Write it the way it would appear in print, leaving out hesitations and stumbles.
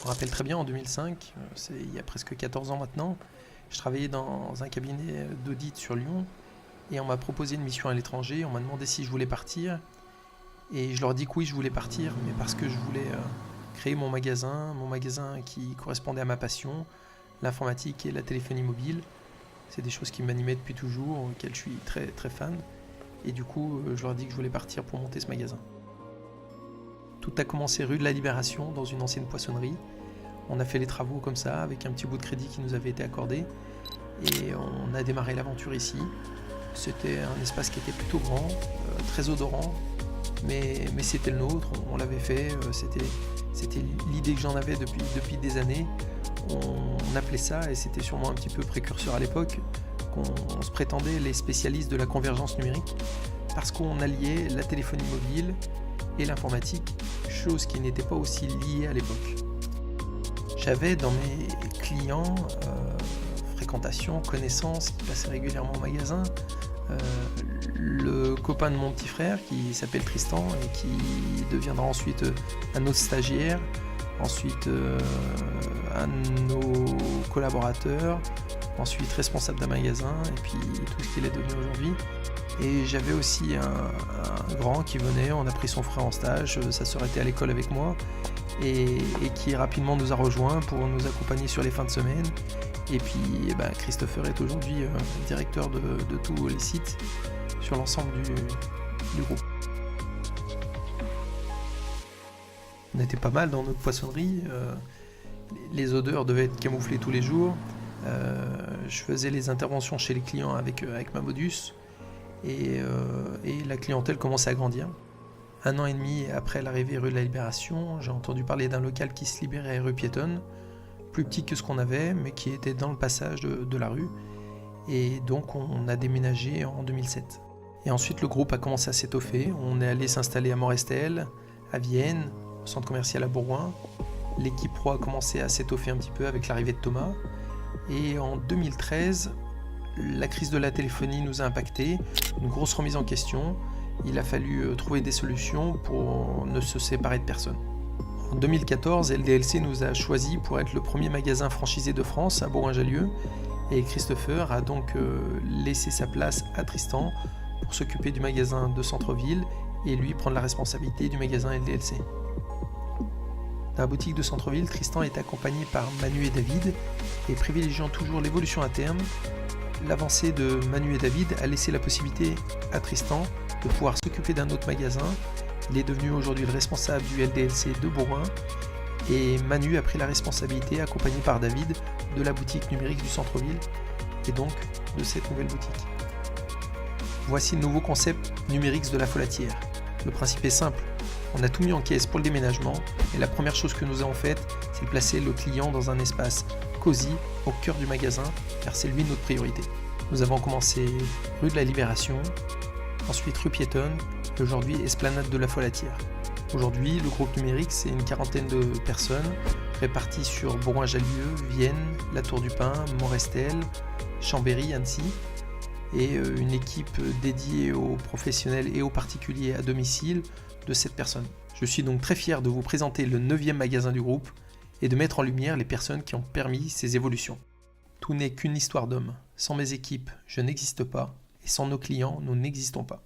me rappelle très bien, en 2005, c'est il y a presque 14 ans maintenant, je travaillais dans un cabinet d'audit sur Lyon et on m'a proposé une mission à l'étranger. On m'a demandé si je voulais partir et je leur ai dit que oui, je voulais partir, mais parce que je voulais créer mon magasin qui correspondait à ma passion, l'informatique et la téléphonie mobile. C'est des choses qui m'animaient depuis toujours, auxquelles je suis très, très fan. Et du coup, je leur ai dit que je voulais partir pour monter ce magasin. Tout a commencé rue de la Libération, dans une ancienne poissonnerie. On a fait les travaux comme ça, avec un petit bout de crédit qui nous avait été accordé. Et on a démarré l'aventure ici. C'était un espace qui était plutôt grand, très odorant, mais c'était le nôtre, on l'avait fait, c'était l'idée que j'en avais depuis des années. On appelait ça, et c'était sûrement un petit peu précurseur à l'époque, qu'on se prétendait les spécialistes de la convergence numérique, parce qu'on alliait la téléphonie mobile et l'informatique, chose qui n'était pas aussi liée à l'époque. J'avais dans mes clients, fréquentation, connaissances, qui passaient régulièrement au magasin, le copain de mon petit frère qui s'appelle Tristan et qui deviendra ensuite un autre stagiaire, ensuite un de nos collaborateurs, ensuite responsable d'un magasin et puis tout ce qu'il est devenu aujourd'hui. Et j'avais aussi un grand qui venait, on a pris son frère en stage, sa sœur était à l'école avec moi et qui rapidement nous a rejoints pour nous accompagner sur les fins de semaine. Et puis Christopher est aujourd'hui directeur de tous les sites sur l'ensemble du groupe. On était pas mal dans notre poissonnerie, les odeurs devaient être camouflées tous les jours. Je faisais les interventions chez les clients avec ma modus et la clientèle commençait à grandir. 1 an et demi après l'arrivée rue de la Libération, j'ai entendu parler d'un local qui se libérait rue Piétonne, plus petit que ce qu'on avait, mais qui était dans le passage de la rue. Et donc on a déménagé en 2007. Et ensuite le groupe a commencé à s'étoffer. On est allé s'installer à Morestel, à Vienne, au centre commercial à Bourgoin. L'équipe pro a commencé à s'étoffer un petit peu avec l'arrivée de Thomas. Et en 2013, la crise de la téléphonie nous a impactés, une grosse remise en question. Il a fallu trouver des solutions pour ne se séparer de personne. En 2014, LDLC nous a choisis pour être le premier magasin franchisé de France à Bourgoin-Jallieu et Christopher a donc laissé sa place à Tristan pour s'occuper du magasin de centre-ville et lui prendre la responsabilité du magasin LDLC. Dans la boutique de centre-ville, Tristan est accompagné par Manu et David et privilégiant toujours l'évolution interne. L'avancée de Manu et David a laissé la possibilité à Tristan de pouvoir s'occuper d'un autre magasin. Il est devenu aujourd'hui le responsable du LDLC de Bourgoin et Manu a pris la responsabilité, accompagné par David, de la boutique numérique du centre-ville et donc de cette nouvelle boutique. Voici le nouveau concept Numérix de la Folatière. Le principe est simple, on a tout mis en caisse pour le déménagement et la première chose que nous avons faite, c'est de placer le client dans un espace cosy au cœur du magasin car c'est lui notre priorité. Nous avons commencé rue de la Libération, ensuite rue Piétonne, et aujourd'hui Esplanade de la Folatière. Aujourd'hui, le groupe Numérix, c'est une quarantaine de personnes réparties sur Bourgoin-Jallieu, Vienne, La Tour du Pin, Morestel, Chambéry, Annecy, et une équipe dédiée aux professionnels et aux particuliers à domicile de 7 personnes. Je suis donc très fier de vous présenter le 9e magasin du groupe et de mettre en lumière les personnes qui ont permis ces évolutions. Tout n'est qu'une histoire d'homme. Sans mes équipes, je n'existe pas, et sans nos clients, nous n'existons pas.